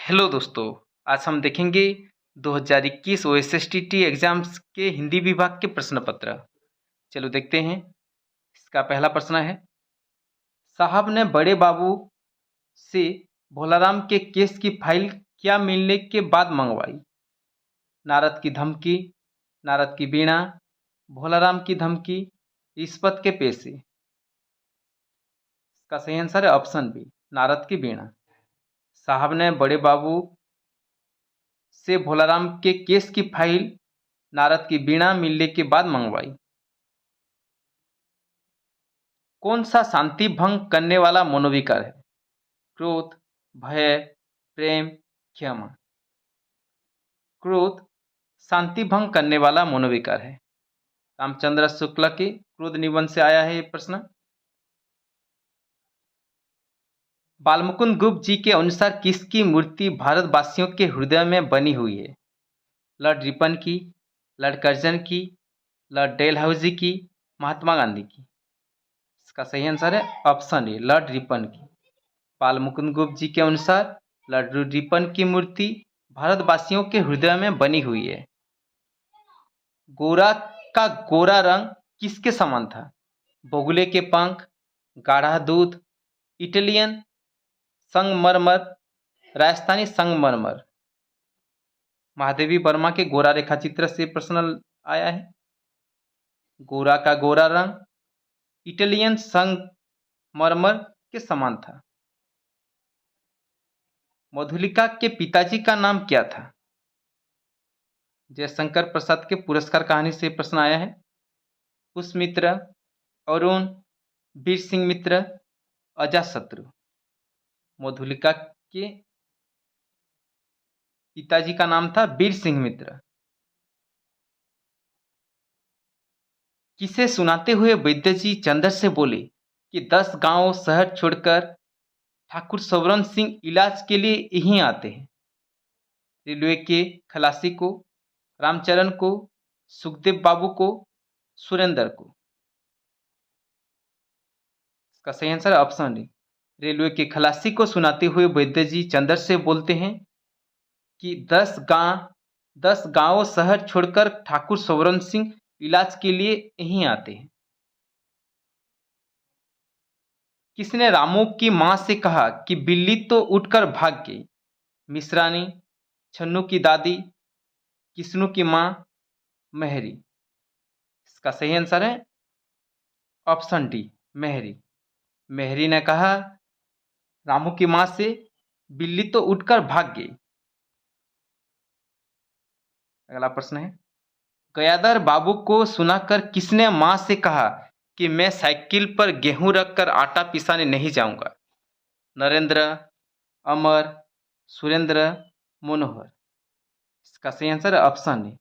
Hello दोस्तों, आज हम देखेंगे 2021 ओएसएसटीटी एग्जाम्स के हिंदी विभाग के प्रश्न पत्र। चलो देखते हैं। इसका पहला प्रश्न है, साहब ने बड़े बाबू से भोलाराम के केस की फाइल क्या मिलने के बाद मंगवाई? नारद की धमकी, नारद की वीणा, भोलाराम की धमकी, रिश्वत के पैसे। इसका सही आंसर है ऑप्शन बी, नारद की वीणा। साहब ने बड़े बाबू से भोलाराम के केस की फाइल नारद की वीणा मिलने के बाद मंगवाई। कौन सा शांति भंग करने वाला मनोविकार है? क्रोध, भय, प्रेम, क्षमा। क्रोध शांति भंग करने वाला मनोविकार है। रामचंद्र शुक्ल के क्रोध निबंध से आया है ये प्रश्न। बालमुकुंद गुप्त जी के अनुसार किसकी मूर्ति भारतवासियों के हृदय में बनी हुई है? लॉर्ड रिपन की, लॉर्ड कर्जन की, लॉर्ड डेलहाउजी की, महात्मा गांधी की। इसका सही आंसर है ऑप्शन ए, लॉर्ड रिपन की। बालमुकुंद गुप्त जी के अनुसार लॉर्ड रिपन की मूर्ति भारतवासियों के हृदय में बनी हुई है। गोरा का गोरा रंग किसके समान था? बगुले के पंख, गाढ़ा दूध, इटालियन संगमरमर, राजस्थानी संगमरमर। महादेवी वर्मा के गोरा रेखा चित्र से प्रश्न आया है। गोरा का गोरा रंग इटालियन संगमरमर के समान था। मधुलिका के पिताजी का नाम क्या था? जयशंकर प्रसाद के पुरस्कार कहानी से प्रश्न आया है। पुष्पमित्र, अरुण, वीर सिंह मित्र, अजातशत्रु। मधुलिका के पिताजी का नाम था वीर सिंह मित्र। किसे सुनाते हुए वैद्य जी चंद्र से बोले कि 10 गांव शहर छोड़कर ठाकुर सवरण सिंह इलाज के लिए यहीं आते हैं? रेलवे के खलासी को, रामचरण को, सुखदेव बाबू को, सुरेंद्र को। इसका सही आंसर ऑप्शन डी, रेलवे के खलासी को सुनाते हुए वैद्य जी चंद्र से बोलते हैं कि 10 गांव शहर छोड़कर ठाकुर सवरण सिंह इलाज के लिए यहीं आते हैं। किसने रामू की मां से कहा कि बिल्ली तो उठकर भाग गई? मिश्रानी, छन्नू की दादी, किस्नू की मां, मेहरी। इसका सही आंसर है ऑप्शन डी, मेहरी। मेहरी ने कहा रामू की मां से, बिल्ली तो उठकर भाग गई। अगला प्रश्न है, गयाधर बाबू को सुनाकर किसने मां से कहा कि मैं साइकिल पर गेहूं रखकर आटा पिसाने नहीं जाऊंगा? नरेंद्र, अमर, सुरेंद्र, मनोहर। इसका सही आंसर है ऑप्शन डी,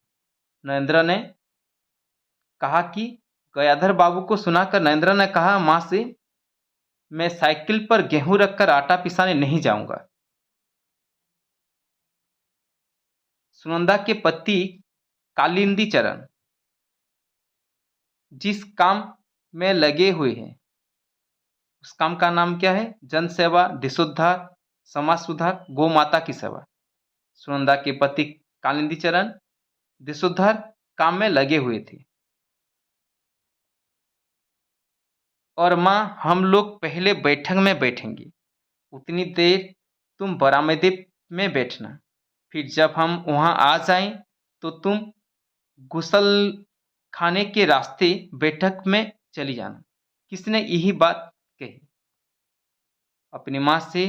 नरेंद्र ने कहा कि गयाधर बाबू को सुनाकर नरेंद्र ने कहा मां से, मैं साइकिल पर गेहूं रखकर आटा पिसाने नहीं जाऊंगा। सुनंदा के पति कालिंदी चरण जिस काम में लगे हुए हैं उस काम का नाम क्या है? जन सेवा, देशोद्धार, समाज सुधार, गौ माता की सेवा। सुनंदा के पति कालिंदी चरण देशोद्धार काम में लगे हुए थे। और माँ, हम लोग पहले बैठक में बैठेंगे, उतनी देर तुम बरामदे में बैठना, फिर जब हम वहां आ जाएं तो तुम गुसल खाने के रास्ते बैठक में चली जाना। किसने यही बात कही? अपनी मां से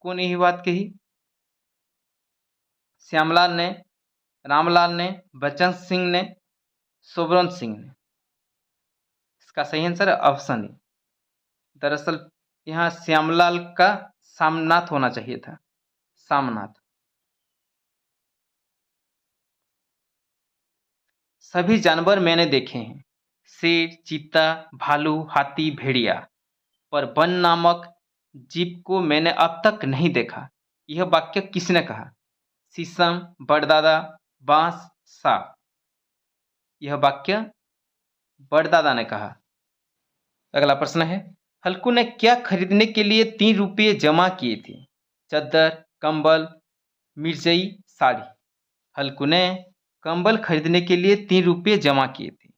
कौन यही बात कही? श्यामलाल ने, रामलाल ने, बच्चन सिंह ने, सोबरन सिंह ने। इसका सही आंसर है ऑप्शन ए। दरअसल यहाँ श्यामलाल का सामनाथ होना चाहिए था, सामनाथ। सभी जानवर मैंने देखे हैं, शेर, चीता, भालू, हाथी, भेड़िया, पर वन नामक जीव को मैंने अब तक नहीं देखा। यह वाक्य किसने कहा? शीशम, बड़दादा, बांस, सांप। यह वाक्य बड़दादा ने कहा। अगला प्रश्न है, हल्कू ने क्या खरीदने के लिए 3 रुपये जमा किए थे? चद्दर, कंबल, मिर्जई, साड़ी। हल्कू ने कंबल खरीदने के लिए 3 रुपये जमा किए थे।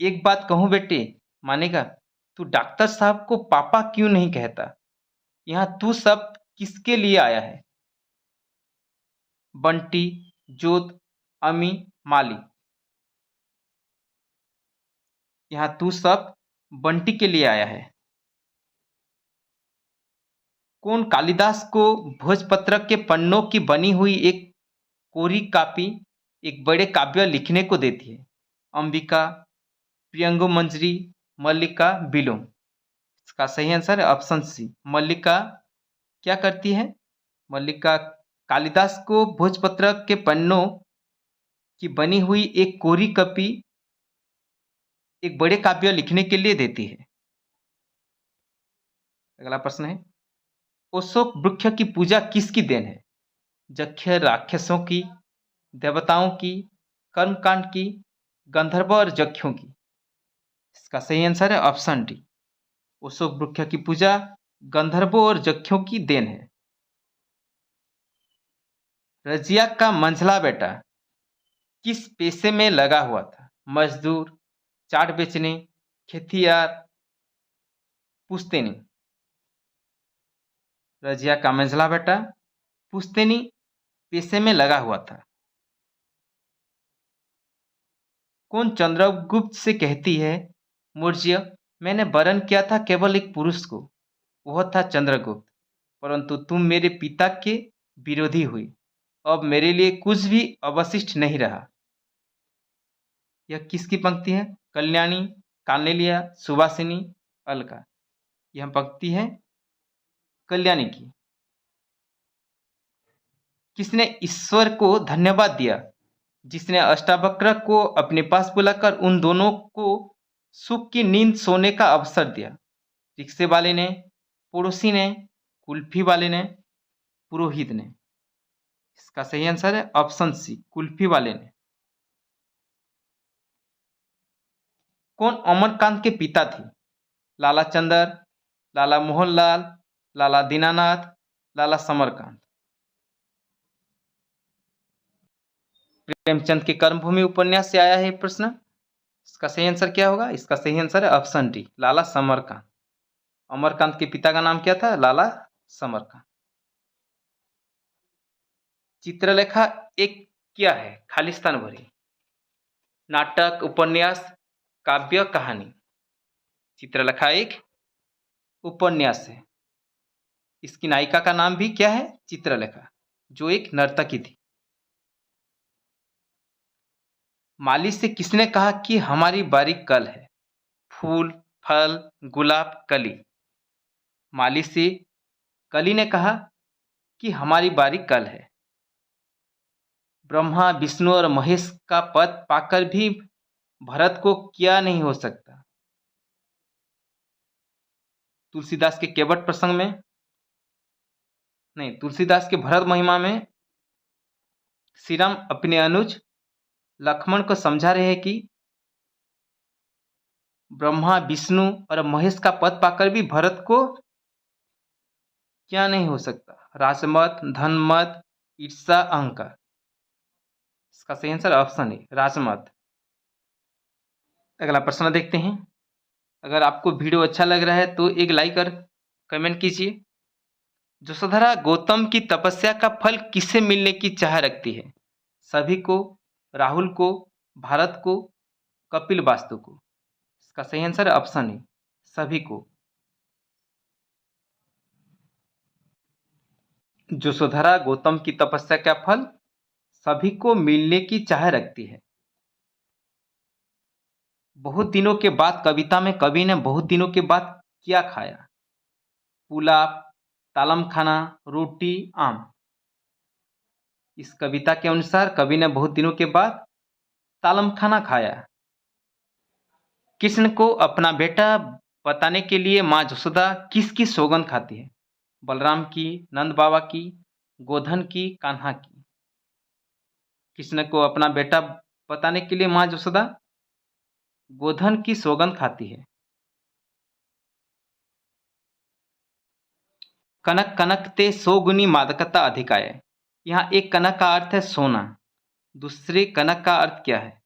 एक बात कहूं बेटे, मानेगा? तू डॉक्टर साहब को पापा क्यों नहीं कहता? यहाँ तू सब किसके लिए आया है? बंटी, जोत, अमी, माली। यहाँ तू सब बंटी के लिए आया है। कौन कालिदास को भोजपत्र के पन्नों की बनी हुई एक कोरी कापी एक बड़े काव्य लिखने को देती है? अंबिका, प्रियंगो मंजरी, मल्लिका, बिलोम। इसका सही आंसर है ऑप्शन सी। मल्लिका क्या करती है? मल्लिका कालिदास को भोजपत्र के पन्नों की बनी हुई एक कोरी कापी एक बड़े काव्य लिखने के लिए देती है। अगला प्रश्न है, अशोक वृक्ष की पूजा किसकी देन है? जक्ष राक्षसों की, देवताओं की, कर्मकांड की, गंधर्व और जक्षों की। इसका सही आंसर है ऑप्शन डी। अशोक वृक्ष की पूजा गंधर्वों और जक्षों की देन है। रजिया का मंझला बेटा किस पेशे में लगा हुआ था? मजदूर, चाट बेचने, खेतियार, पुश्तैनी। रजिया का मंझला बेटा पुश्तैनी पेशे में लगा हुआ था। कौन चंद्रगुप्त से कहती है, मौर्य, मैंने वरण किया था केवल एक पुरुष को, वह था चंद्रगुप्त, परंतु तुम मेरे पिता के विरोधी हुई, अब मेरे लिए कुछ भी अवशिष्ट नहीं रहा। यह किसकी पंक्ति है? कल्याणी, कानेलिया, सुभाषिनी, अलका। यह पंक्ति है कल्याणी की। किसने ईश्वर को धन्यवाद दिया? जिसने अष्टावक्र को अपने पास बुलाकर उन दोनों को सुख की नींद सोने का अवसर दिया। रिक्शे वाले ने, पड़ोसी ने, कुल्फी वाले ने, पुरोहित ने। इसका सही आंसर है ऑप्शन सी, कुल्फी वाले ने। कौन अमरकांत के पिता थे? लाला चंदर, लाला मोहनलाल, लाला दीनानाथ, लाला समरकांत। प्रेमचंद के कर्मभूमि उपन्यास से आया है प्रश्न। इसका सही आंसर क्या होगा? इसका सही आंसर है ऑप्शन डी, लाला समरकांत। अमरकांत के पिता का नाम क्या था? लाला समरकांत। चित्रलेखा एक क्या है? खालिस्तान भरी। नाटक, उपन्यास, काव्य, कहानी। चित्रलेखा एक उपन्यास है। इसकी नायिका का नाम भी क्या है? चित्रलेखा, जो एक नर्तकी थी। माली से किसने कहा कि हमारी बारी कल है? फूल, फल, गुलाब, कली। माली से कली ने कहा कि हमारी बारी कल है। ब्रह्मा, विष्णु और महेश का पद पाकर भी भरत को क्या नहीं हो सकता? तुलसीदास के केवट प्रसंग में नहीं, तुलसीदास के भरत महिमा में श्री राम अपने अनुज लक्ष्मण को समझा रहे हैं कि ब्रह्मा, विष्णु और महेश का पद पाकर भी भरत को क्या नहीं हो सकता? राजमत, धनमत, ईर्षा, अहंकार। इसका सही आंसर ऑप्शन है राजमत। अगला प्रश्न देखते हैं। अगर आपको वीडियो अच्छा लग रहा है तो एक लाइक और कमेंट कीजिए। यशोधरा गौतम की तपस्या का फल किसे मिलने की चाह रखती है? सभी को, राहुल को, भारत को, कपिल वास्तु को। इसका सही आंसर ऑप्शन है सभी को। यशोधरा गौतम की तपस्या का फल सभी को मिलने की चाह रखती है। बहुत दिनों के बाद कविता में कवि ने बहुत दिनों के बाद क्या खाया? पुलाव, तालम खाना, रोटी, आम। इस कविता के अनुसार कवि ने बहुत दिनों के बाद तालम खाना खाया। कृष्ण को अपना बेटा बताने के लिए माँ यशोदा किसकी सौगंध खाती है? बलराम की, नंद बाबा की, गोधन की, कान्हा की। कृष्ण को अपना बेटा बताने के लिए माँ यशोदा गोधन की सौगंध खाती है। कनक कनकते सौगुनी मादकता अधिकाय। यहाँ एक कनक का अर्थ है सोना, दूसरे कनक का अर्थ क्या है?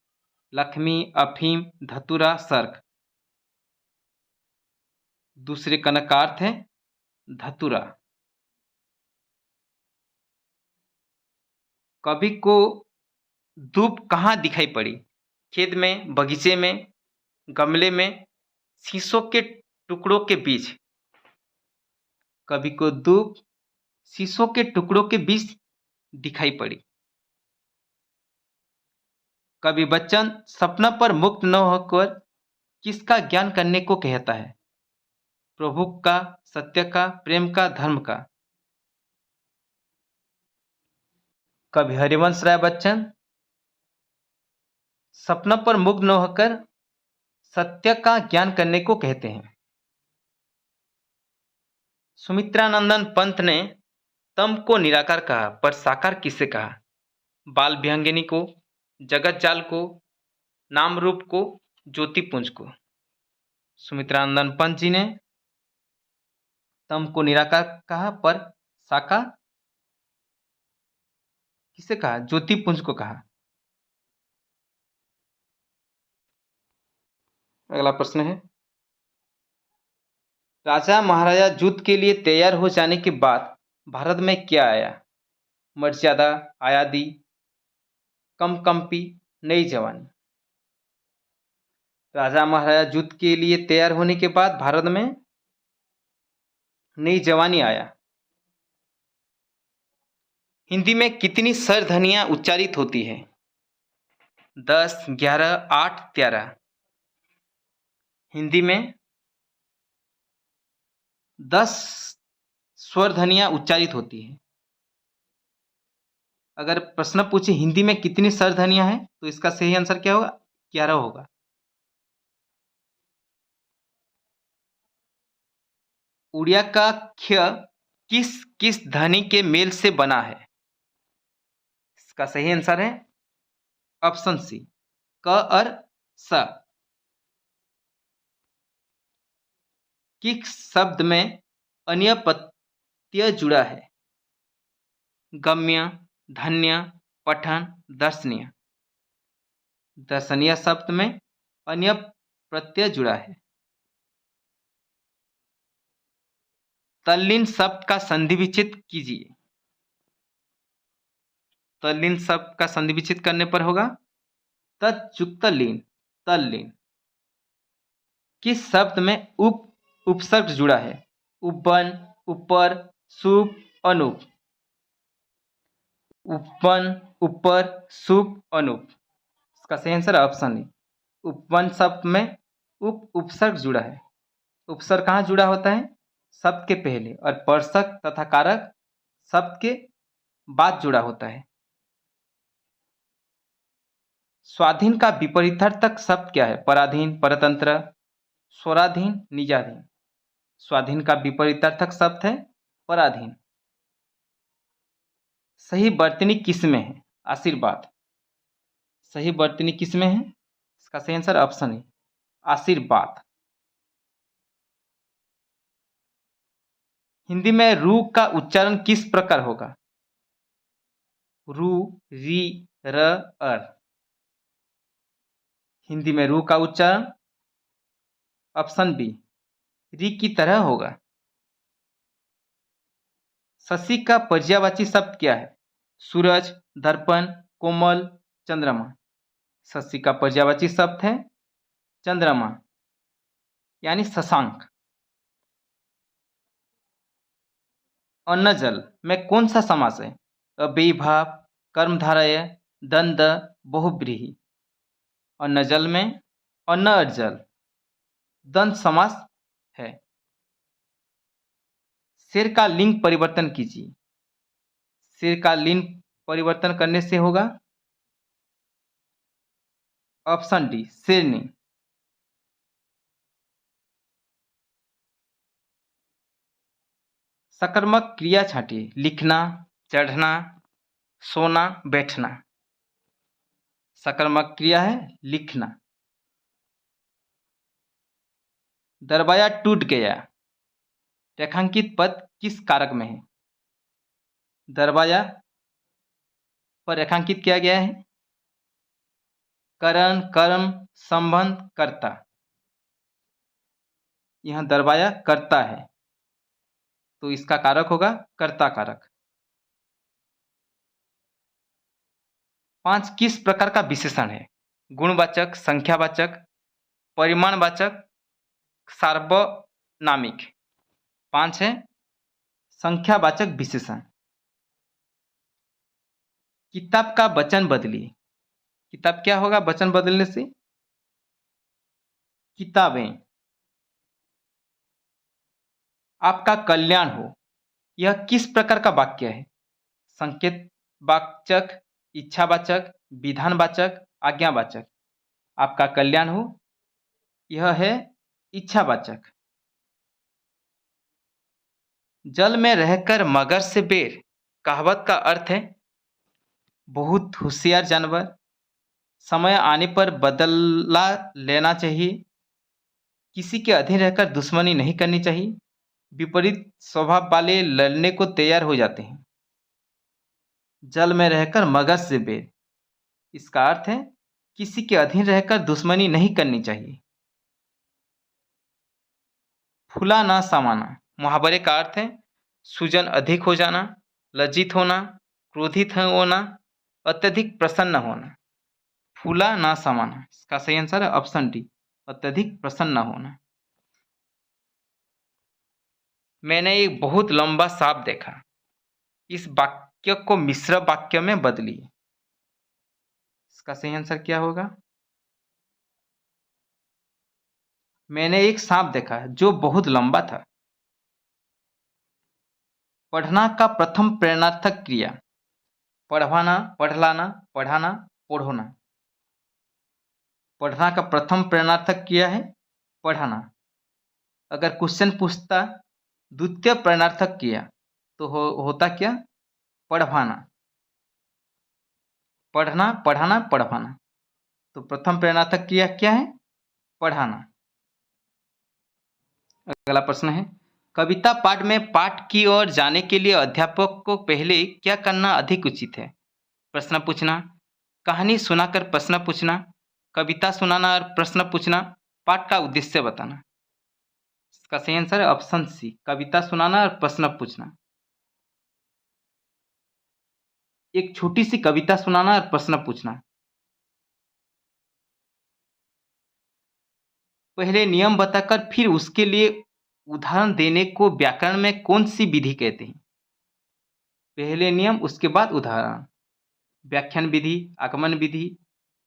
लक्ष्मी, अफीम, धतूरा, सर्क। दूसरे कनक का अर्थ है धतूरा। कवि को धूप कहाँ दिखाई पड़ी? खेत में, बगीचे में, गमले में, शीशों के टुकड़ों के बीच। कवि को धूप शीशों के टुकड़ों के बीच दिखाई पड़ी। कवि बच्चन सपना पर मुक्त न होकर किसका ज्ञान करने को कहता है? प्रभु का, सत्य का, प्रेम का, धर्म का। कवि हरिवंश राय बच्चन सपना पर मुक्त न होकर सत्य का ज्ञान करने को कहते हैं। सुमित्रानंदन पंत ने तम को निराकार कहा, पर साकार किसे कहा? बाल विहंगिनी को, जगत जाल को, नाम रूप को, ज्योतिपुंज को। सुमित्रानंदन पंत जी ने तम को निराकार कहा, पर साकार किसे कहा? ज्योतिपुंज को कहा। अगला प्रश्न है, राजा महाराजा युद्ध के लिए तैयार हो जाने के बाद भारत में क्या आया? मर्यादा, आयादी, कंपी, नई जवानी। राजा महाराजा युद्ध के लिए तैयार होने के बाद भारत में नई जवानी आया। हिंदी में कितनी सरधनियां उच्चारित होती है? 10, 11, 8, 13। हिंदी में 10 स्वरध्वनियां उच्चारित होती है। अगर प्रश्न पूछे हिंदी में कितनी स्वरध्वनियां हैं, तो इसका सही आंसर क्या होगा? 11 होगा। उड़िया का ख्य किस किस ध्वनि के मेल से बना है? इसका सही आंसर है ऑप्शन सी, क और स। किस शब्द में अन्य प्रत्यय जुड़ा है? गम्य, धन्य, पठन, दर्शनीय। दर्शनीय शब्द में अन्य प्रत्यय जुड़ा है। तल्लीन शब्द का संधि विच्छेद कीजिए। तल्लीन शब्द का संधि विच्छेद करने पर होगा तत्युक्त लीन, तल्लीन। किस शब्द में उपसर्ग जुड़ा है? उपवन, ऊपर, शुभ, अनुप। उपवन, ऊपर, शुभ, अनुप। इसका सही आंसर ऑप्शन डी। उपवन शब्द में उपसर्ग जुड़ा है। उपसर्ग कहाँ जुड़ा होता है? शब्द के पहले, और स्पर्शक तथा कारक शब्द के बाद जुड़ा होता है। स्वाधीन का विपरीतार्थक शब्द क्या है? पराधीन, परतंत्र, स्वराधीन, निजाधीन। स्वाधीन का विपरीतार्थक शब्द है पराधीन। सही वर्तनी किस में है? आशीर्वाद। सही वर्तनी किस में है? इसका सही आंसर ऑप्शन है आशीर्वाद। हिंदी में रू का उच्चारण किस प्रकार होगा? रू, री, र, अर। हिंदी में रू का उच्चारण ऑप्शन बी, री की तरह होगा। शशि का पर्यायवाची शब्द क्या है? सूरज, दर्पण, कोमल, चंद्रमा। शशि का पर्यायवाची शब्द है चंद्रमा, यानी शशांक। अन्नजल में कौन सा समास है? अव्ययीभाव, कर्मधारय, दंड, बहुव्रीहि। अन्नजल में अन्न और जल द्वंद्व समास है। शेर का लिंग परिवर्तन कीजिए। शेर का लिंग परिवर्तन करने से होगा ऑप्शन डी, शेरनी। सकर्मक क्रिया छांटिए। लिखना, चढ़ना, सोना, बैठना। सकर्मक क्रिया है लिखना। दरवाजा टूट गया। रेखांकित पद किस कारक में है? दरवाजा पर रेखांकित किया गया है। करण, कर्म, संबंध, कर्ता। यह दरवाजा कर्ता है, तो इसका कारक होगा कर्ता कारक। 5 किस प्रकार का विशेषण है? गुणवाचक, संख्यावाचक, परिमाणवाचक, सार्वनामिक। 5 है संख्यावाचक विशेषण। किताब का वचन बदलिए। किताब क्या होगा वचन बदलने से? किताबें। आपका कल्याण हो, यह किस प्रकार का वाक्य है? संकेत वाचक, इच्छावाचक, विधानवाचक, आज्ञावाचक। आपका कल्याण हो, यह है इच्छावाचक। जल में रहकर मगर से बेर, कहावत का अर्थ है बहुत होशियार जानवर, समय आने पर बदला लेना चाहिए, किसी के अधीन रहकर दुश्मनी नहीं करनी चाहिए, विपरीत स्वभाव वाले लड़ने को तैयार हो जाते हैं। जल में रहकर मगर से बेर, इसका अर्थ है किसी के अधीन रहकर दुश्मनी नहीं करनी चाहिए। फूला ना समाना, मुहावरे का अर्थ है सूजन अधिक हो जाना, लज्जित होना, क्रोधित होना, अत्यधिक प्रसन्न होना। फूला ना समाना, इसका सही आंसर है ऑप्शन डी, अत्यधिक प्रसन्न होना। मैंने एक बहुत लंबा सांप देखा, इस वाक्य को मिश्र वाक्य में बदलिए। इसका सही आंसर क्या होगा? मैंने एक सांप देखा जो बहुत लंबा था। पढ़ना का प्रथम प्रेरणार्थक क्रिया, पढ़वाना, पढ़लाना, पढ़ाना, पढ़ोना। पढ़ना का प्रथम प्रेरणार्थक क्रिया है पढ़ाना। अगर क्वेश्चन पूछता द्वितीय प्रेरणार्थक क्रिया तो होता क्या? पढ़वाना। पढ़ना, पढ़ाना, पढ़वाना। तो प्रथम प्रेरणार्थक क्रिया क्या है? पढ़ाना। अगला प्रश्न है कविता पाठ में पाठ की ओर जाने के लिए अध्यापक को पहले क्या करना अधिक उचित है? प्रश्न पूछना, कहानी सुनाकर प्रश्न पूछना, कविता सुनाना और प्रश्न पूछना, पाठ का उद्देश्य बताना। इसका सही आंसर है ऑप्शन सी, कविता सुनाना और प्रश्न पूछना। एक छोटी सी कविता सुनाना और प्रश्न पूछना। पहले नियम बताकर फिर उसके लिए उदाहरण देने को व्याकरण में कौन सी विधि कहते हैं? पहले नियम उसके बाद उदाहरण। व्याख्यान विधि, आगमन विधि,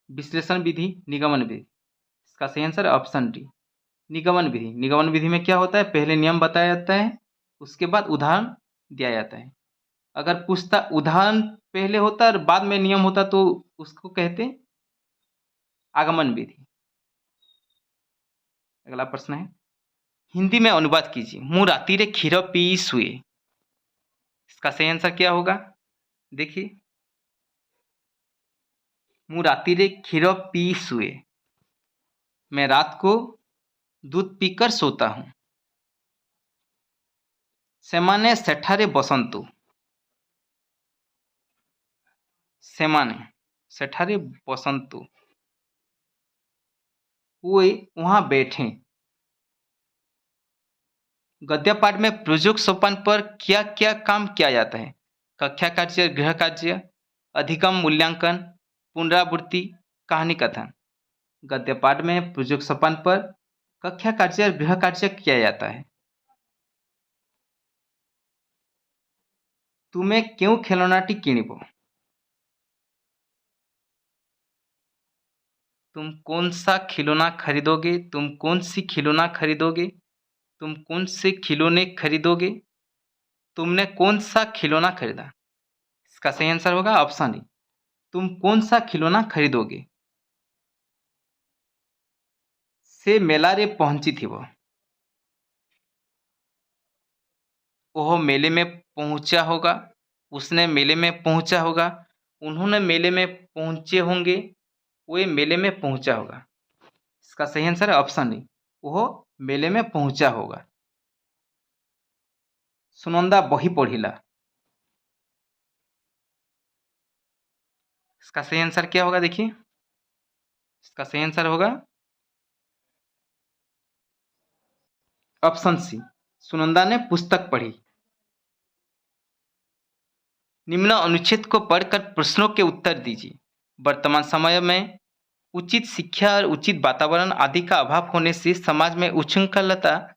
विश्लेषण विधि, निगमन विधि। इसका सही आंसर ऑप्शन डी, निगमन विधि। निगमन विधि में क्या होता है? पहले नियम बताया जाता है, उसके बाद उदाहरण दिया जाता है। अगर पूछता उदाहरण पहले होता और बाद में नियम होता तो उसको कहते आगमन विधि। अगला प्रश्न है हिंदी में अनुवाद कीजिए। मु रातिरे क्षीर पी सुए, इसका सही आंसर क्या होगा? देखिए, मु रातिरे क्षीर पी सुए, मैं रात को दूध पीकर सोता हूं। सेमाने सेठारे बसंतु, सेमाने सेठारे बसंतु, वे वहां बैठे। गद्य पाठ में प्रयोग सोपान पर क्या क्या काम किया जाता है? कक्षा कार्य, गृह कार्य, अधिगम मूल्यांकन, पुनरावृत्ति, कहानी कथन। गद्य पाठ में प्रयोग सोपान पर कक्षा कार्य और गृह कार्य किया जाता है। तुम्हें क्यों खिलौनाटी किनिबो, तुम कौन सा खिलौना खरीदोगे, तुम कौन सी खिलौना खरीदोगे, तुम कौन से खिलौने खरीदोगे, तुमने कौन सा खिलौना खरीदा। इसका सही आंसर होगा ऑप्शन डी, तुम कौन सा खिलौना खरीदोगे। से मेला रे पहुंची थी वह मेले में पहुंचा होगा, उसने मेले में पहुंचा होगा, उन्होंने मेले में पहुंचे होंगे, वे मेले में पहुंचा होगा। इसका सही आंसर है ऑप्शन डी, वह मेले में पहुंचा होगा। सुनंदा बही पढ़िला। इसका सही आंसर क्या होगा? देखिए, इसका सही आंसर होगा ऑप्शन सी, सुनंदा ने पुस्तक पढ़ी। निम्न अनुच्छेद को पढ़कर प्रश्नों के उत्तर दीजिए। वर्तमान समय में उचित शिक्षा और उचित वातावरण आदि का अभाव होने से समाज में उच्छृंखलता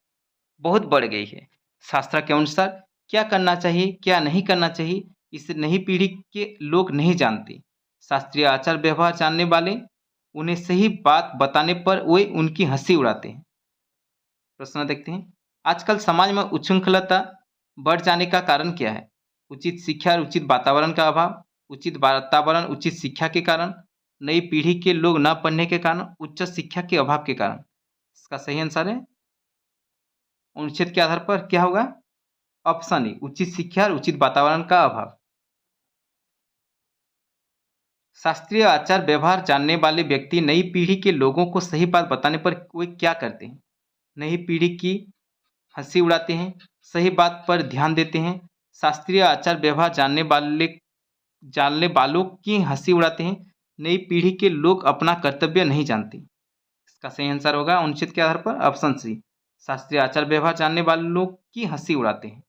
बहुत बढ़ गई है। शास्त्र के अनुसार क्या करना चाहिए, क्या नहीं करना चाहिए, इसे नई पीढ़ी के लोग नहीं जानते। शास्त्रीय आचार व्यवहार जानने वाले उन्हें सही बात बताने पर वे उनकी हंसी उड़ाते हैं। प्रश्न देखते हैं, आजकल समाज में उच्छृंखलता बढ़ जाने का कारण क्या है? उचित शिक्षा और उचित वातावरण का अभाव, उचित वातावरण उचित शिक्षा के कारण, नई पीढ़ी के लोग न पढ़ने के कारण, उच्च शिक्षा के अभाव के कारण। इसका सही आंसर है अनुच्छेद के आधार पर क्या होगा? ऑप्शन ए, उचित शिक्षा और उचित वातावरण का अभाव। शास्त्रीय आचार व्यवहार जानने वाले व्यक्ति नई पीढ़ी के लोगों को सही बात बताने पर वे क्या करते हैं? नई पीढ़ी की हंसी उड़ाते हैं, सही बात पर ध्यान देते हैं, शास्त्रीय आचार व्यवहार जानने वालों की हंसी उड़ाते हैं, नई पीढ़ी के लोग अपना कर्तव्य नहीं जानते। इसका सही आंसर होगा अनुच्छेद के आधार पर ऑप्शन सी, शास्त्रीय आचार व्यवहार जानने वालों की हंसी उड़ाते हैं।